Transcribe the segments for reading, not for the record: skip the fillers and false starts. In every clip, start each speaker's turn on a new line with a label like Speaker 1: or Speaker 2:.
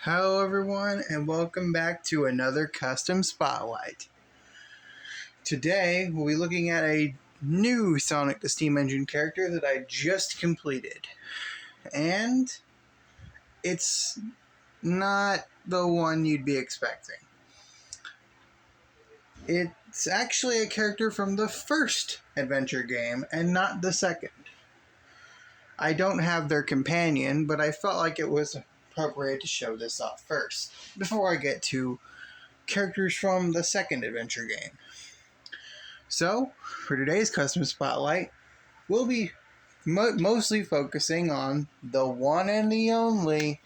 Speaker 1: Hello everyone and welcome back to another custom spotlight. Today we'll be looking at a new Sonic the Steam Engine character that I just completed. And it's not the one you'd be expecting. It's actually a character from the first adventure game and not the second. I don't have their companion, but I felt like it was appropriate to show this off first, before I get to characters from the second adventure game. So, for today's custom spotlight, we'll be mostly focusing on the one and the only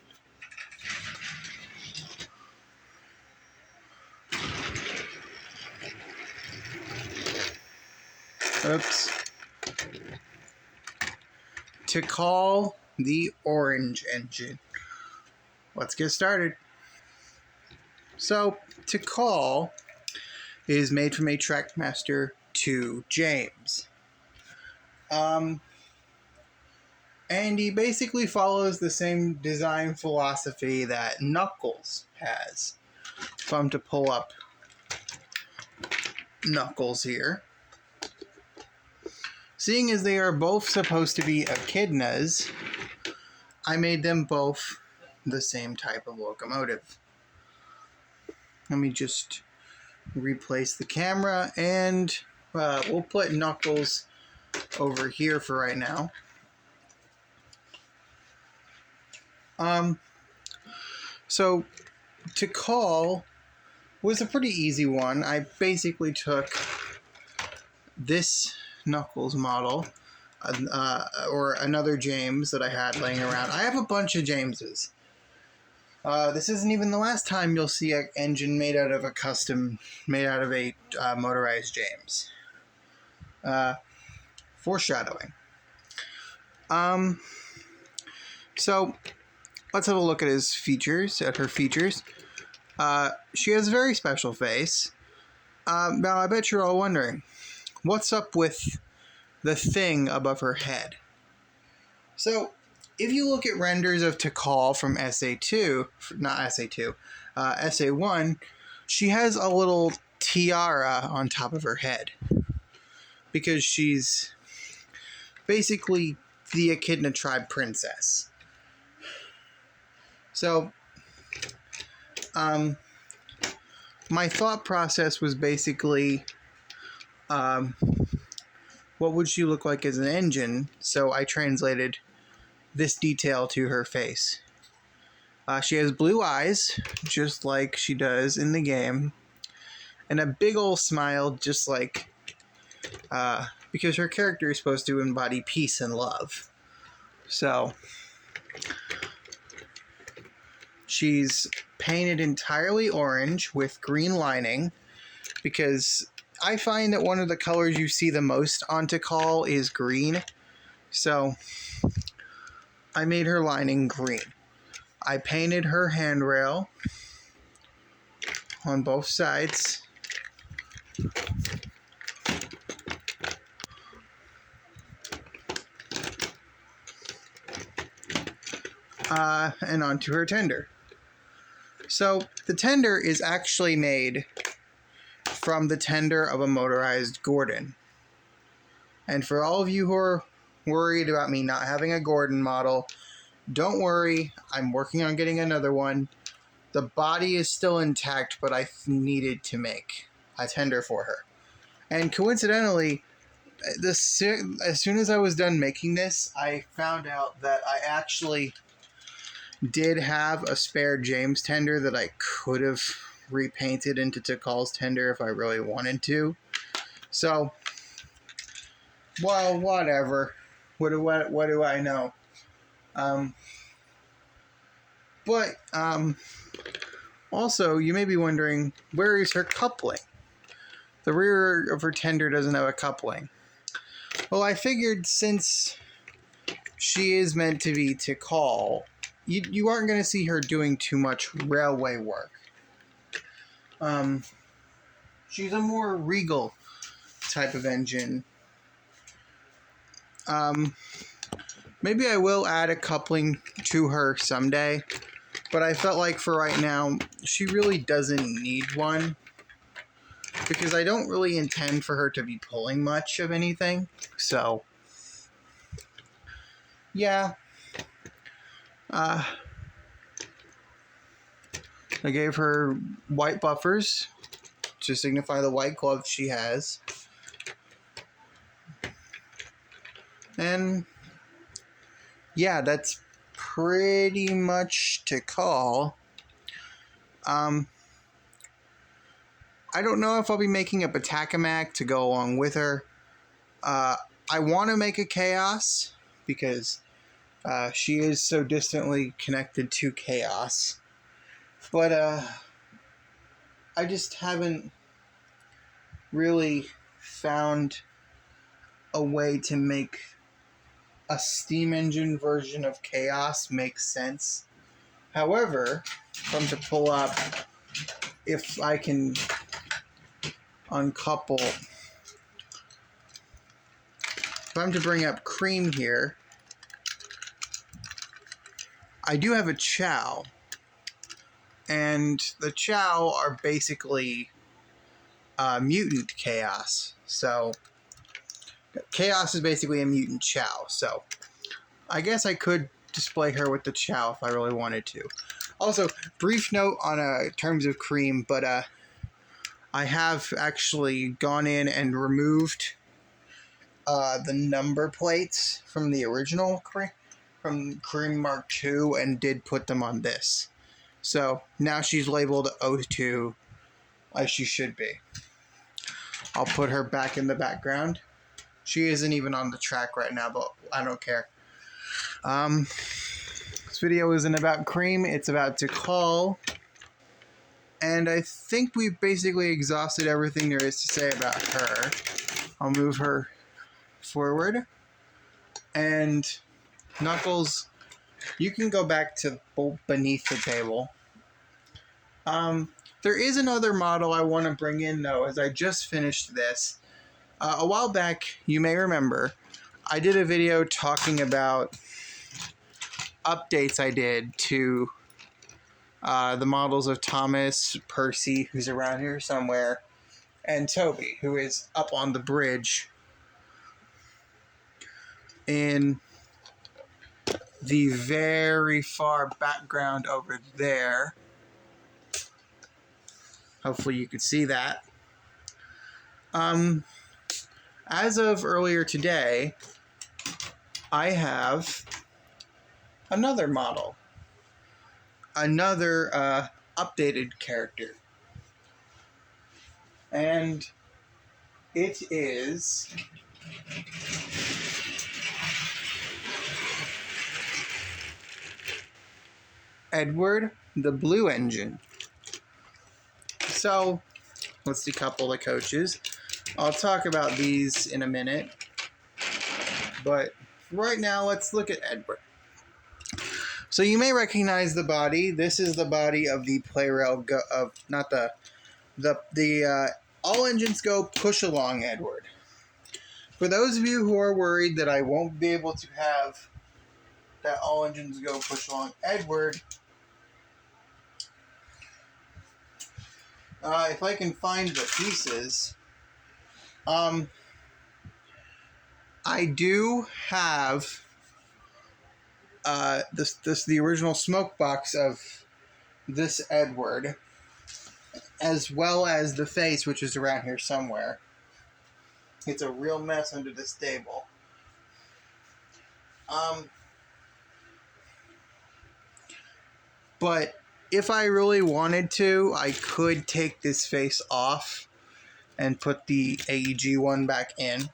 Speaker 1: Tikal the Orange Engine. Let's get started. So, Tikal is made from a Trackmaster 2 James. And he basically follows the same design philosophy that Knuckles has. If I'm to pull up Knuckles here. Seeing as they are both supposed to be echidnas, I made them both the same type of locomotive. Let me just replace the camera, and we'll put Knuckles over here for right now. So Tikal was a pretty easy one. I basically took this Knuckles model, or another James that I had laying around. I have a bunch of Jameses. This isn't even the last time you'll see an engine made out of a motorized James. Foreshadowing. So let's have a look at her features. She has a very special face. Now I bet you're all wondering, what's up with the thing above her head? So, if you look at renders of Tikal from SA1, she has a little tiara on top of her head. Because she's basically the Echidna tribe princess. So, my thought process was basically, what would she look like as an engine? So I translated this detail to her face. She has blue eyes, just like she does in the game, and a big old smile, just like, because her character is supposed to embody peace and love. So, she's painted entirely orange with green lining, because I find that one of the colors you see the most on Tikal is green. So, I made her lining green. I painted her handrail on both sides. And onto her tender. So, the tender is actually made from the tender of a motorized Gordon. And for all of you who are worried about me not having a Gordon model, don't worry, I'm working on getting another one. The body is still intact, but I needed to make a tender for her. And coincidentally, as soon as I was done making this, I found out that I actually did have a spare James tender that I could have repainted into Tikal's tender if I really wanted to. So, well, whatever. What do I know? Also, you may be wondering, where is her coupling? The rear of her tender doesn't have a coupling. Well, I figured since she is meant to be Tikal, you aren't going to see her doing too much railway work. She's a more regal type of engine. Maybe I will add a coupling to her someday. But I felt like for right now, she really doesn't need one. Because I don't really intend for her to be pulling much of anything. So, yeah. I gave her white buffers to signify the white gloves she has. And yeah, that's pretty much Tikal. I don't know if I'll be making a Batakamak to go along with her. I want to make a Chaos because she is so distantly connected to Chaos. But I just haven't really found a way to make a steam engine version of Chaos make sense. However, if I'm to pull up, if I can uncouple, if I'm to bring up Cream here, I do have a Chow, and the Chow are basically mutant Chaos. So Chaos is basically a mutant Chow. So I guess I could display her with the Chow if I really wanted to. Also, brief note on terms of Cream, but I have actually gone in and removed the number plates from the original Cream, from Cream Mark II, and did put them on this. So now she's labeled O2 as she should be. I'll put her back in the background. She isn't even on the track right now, but I don't care. This video isn't about Cream, it's about Tikal. And I think we've basically exhausted everything there is to say about her. I'll move her forward. And Knuckles, you can go back to beneath the table. There is another model I want to bring in, though, as I just finished this. A while back, you may remember, I did a video talking about updates I did to the models of Thomas, Percy, who's around here somewhere, and Toby, who is up on the bridge in the very far background over there. Hopefully you could see that. As of earlier today, I have another model. Another updated character. And it is Edward the Blue Engine. So, let's decouple the coaches. I'll talk about these in a minute. But right now, let's look at Edward. So you may recognize the body. This is the body of the Play-Rail not the All Engines Go Push Along Edward. For those of you who are worried that I won't be able to have that All Engines Go Push Along Edward, if I can find the pieces, I do have the original smoke box of this Edward, as well as the face, which is around here somewhere. It's a real mess under this table. But if I really wanted to, I could take this face off and put the AEG one back in.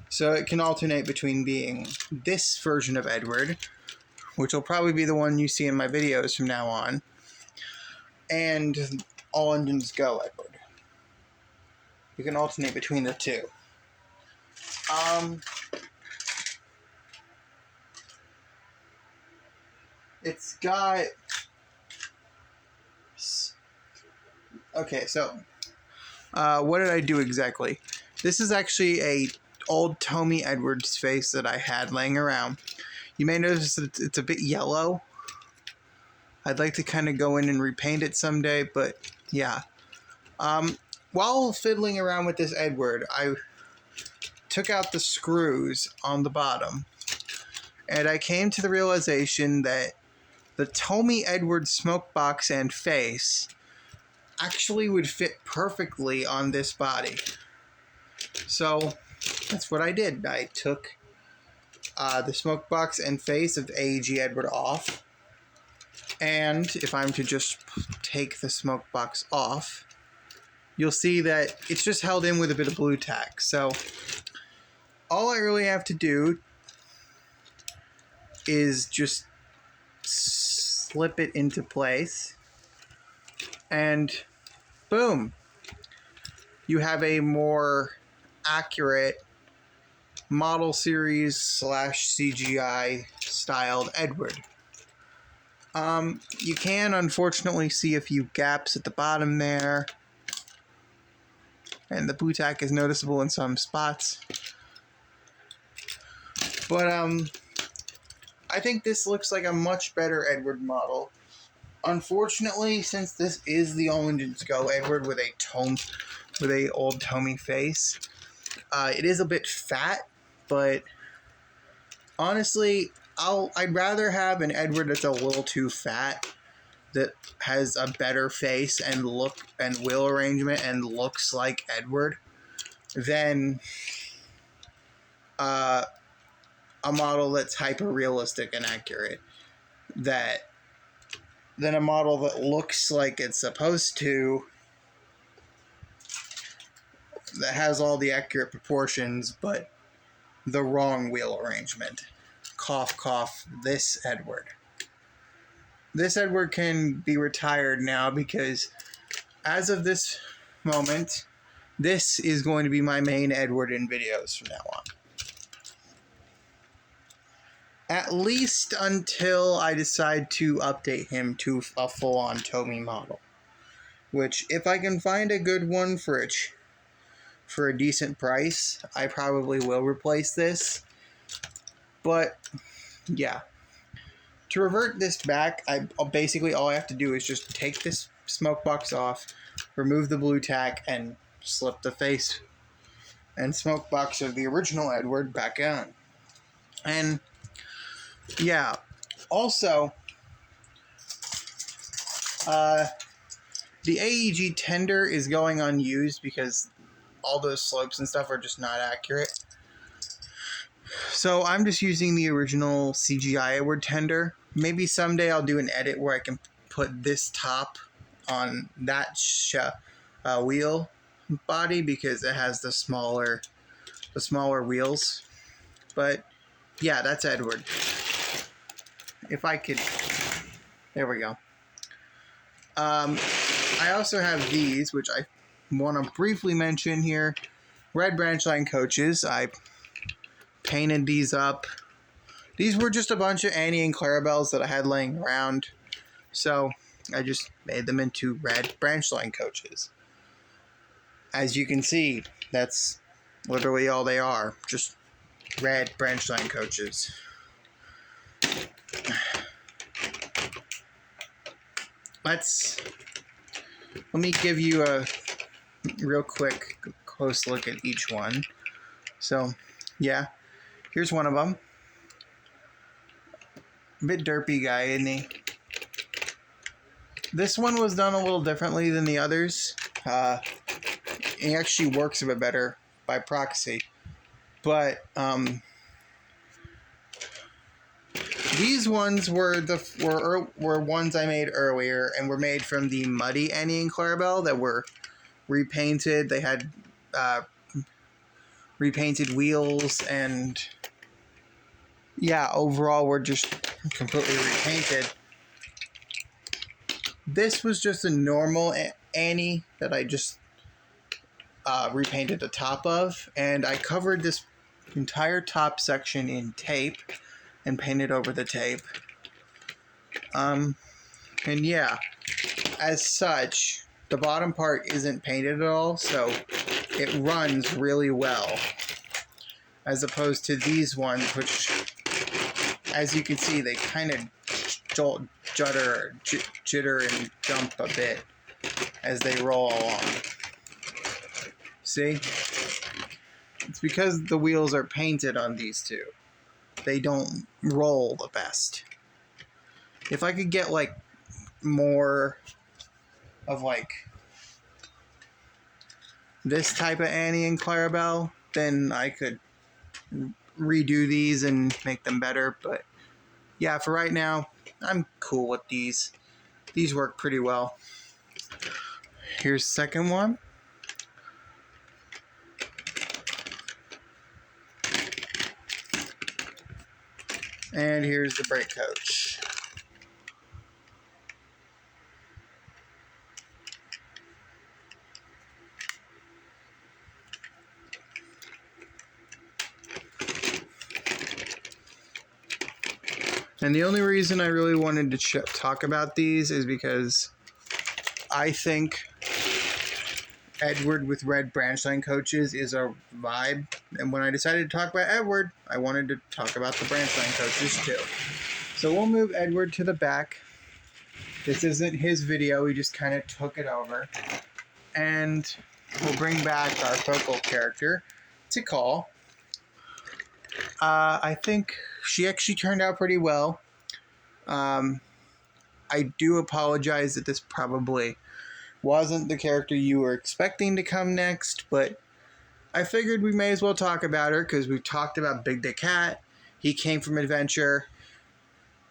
Speaker 1: So it can alternate between being this version of Edward, which will probably be the one you see in my videos from now on, and All Engines Go Edward. You can alternate between the two. It's got... Okay, so what did I do exactly? This is actually a old Tommy Edwards face that I had laying around. You may notice that it's a bit yellow. I'd like to kind of go in and repaint it someday, but yeah. While fiddling around with this Edward, I took out the screws on the bottom, and I came to the realization that the Tommy Edward smoke box and face actually would fit perfectly on this body. So that's what I did. I took the smoke box and face of the AEG Edward off, and if I'm to just take the smoke box off, you'll see that it's just held in with a bit of blue tack. So all I really have to do is just slip it into place, and boom, you have a more accurate model series / CGI styled Edward. You can unfortunately see a few gaps at the bottom there, and the blue tack is noticeable in some spots. But I think this looks like a much better Edward model. Unfortunately, since this is the Orange and Skull Edward with a old Tommy face, it is a bit fat. But honestly, I'd rather have an Edward that's a little too fat, that has a better face and look and wheel arrangement and looks like Edward, than a model that's hyper realistic and accurate. Than a model that looks like it's supposed to, that has all the accurate proportions but the wrong wheel arrangement. Cough, cough, this Edward. This Edward can be retired now, because as of this moment, this is going to be my main Edward in videos from now on. At least until I decide to update him to a full-on Tommy model. Which, if I can find a good one for a decent price, I probably will replace this. But yeah, to revert this back, basically all I have to do is just take this smoke box off, remove the blue tack, and slip the face and smoke box of the original Edward back on. And yeah, also the AEG tender is going unused because all those slopes and stuff are just not accurate. So I'm just using the original CGI Edward tender. Maybe someday I'll do an edit where I can put this top on that wheel body, because it has the smaller wheels. But yeah, that's Edward. If I could, there we go. I also have these, which I want to briefly mention here. Red branch line coaches. I painted these up. These were just a bunch of Annie and Clarabelles that I had laying around, so I just made them into red branch line coaches. As you can see, that's literally all they are, just red branch line coaches. Let me give you a real quick close look at each one. So, yeah, here's one of them. A bit derpy guy, isn't he? This one was done a little differently than the others. It actually works a bit better by proxy. But these ones were ones I made earlier, and were made from the muddy Annie and Clarabelle that were repainted. They had repainted wheels, and yeah, overall were just completely repainted. This was just a normal Annie that I just repainted the top of, and I covered this entire top section in tape and painted over the tape. And yeah, as such, the bottom part isn't painted at all, so it runs really well, as opposed to these ones, which, as you can see, they kind of jitter and jump a bit as they roll along. See? It's because the wheels are painted on these two. They don't roll the best. If I could get like more of like this type of Annie and Clarabelle, then I could redo these and make them better. But yeah, for right now, I'm cool with these. These work pretty well. Here's the second one. And here's the brake coach. And the only reason I really wanted to talk about these is because I think Edward with red branch line coaches is a vibe. And when I decided to talk about Edward, I wanted to talk about the branch line coaches too. So we'll move Edward to the back. This isn't his video, he just kind of took it over. And we'll bring back our focal character, Tikal. I think she actually turned out pretty well. I do apologize that this probably wasn't the character you were expecting to come next, but I figured we may as well talk about her because we've talked about Big the Cat. He came from Adventure.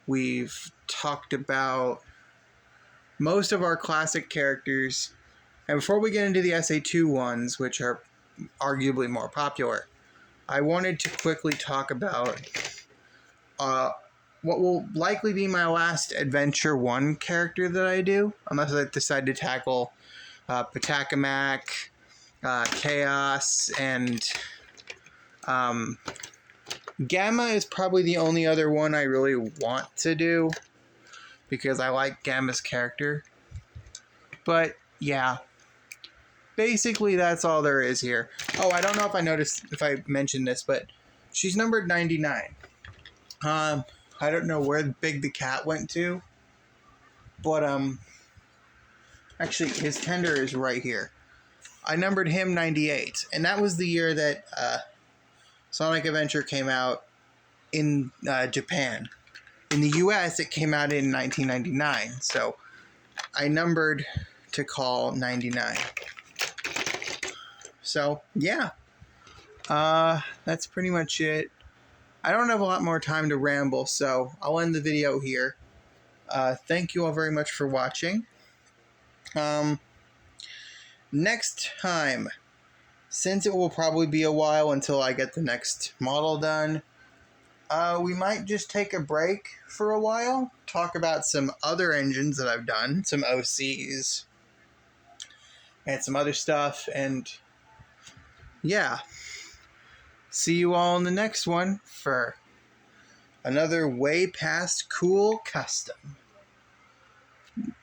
Speaker 1: We've talked about most of our classic characters. And before we get into the SA2 ones, which are arguably more popular, I wanted to quickly talk about what will likely be my last Adventure 1 character that I do, unless I decide to tackle Patakamak, Chaos, and Gamma is probably the only other one I really want to do, because I like Gamma's character. But, yeah. Basically, that's all there is here. Oh, I don't know if I mentioned this, but she's numbered 99. I don't know where Big the Cat went to, but actually his tender is right here. I numbered him 98, and that was the year that Sonic Adventure came out in Japan. In the US, it came out in 1999, so I numbered Tikal 99. So, yeah. That's pretty much it. I don't have a lot more time to ramble, so I'll end the video here. Thank you all very much for watching. Next time, since it will probably be a while until I get the next model done, we might just take a break for a while, talk about some other engines that I've done, some OCs, and some other stuff, and yeah. See you all in the next one for another Way Past Cool custom.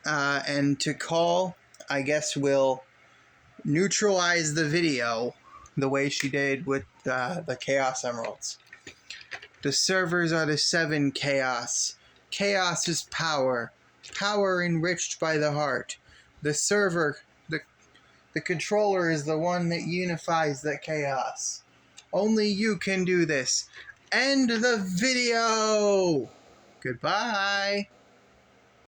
Speaker 1: And Tikal, I guess, will neutralize the video the way she did with the Chaos Emeralds. The servers are the 7 Chaos. Chaos is power. Power enriched by the heart. The server, the controller is the one that unifies the chaos. Only you can do this. End the video! Goodbye!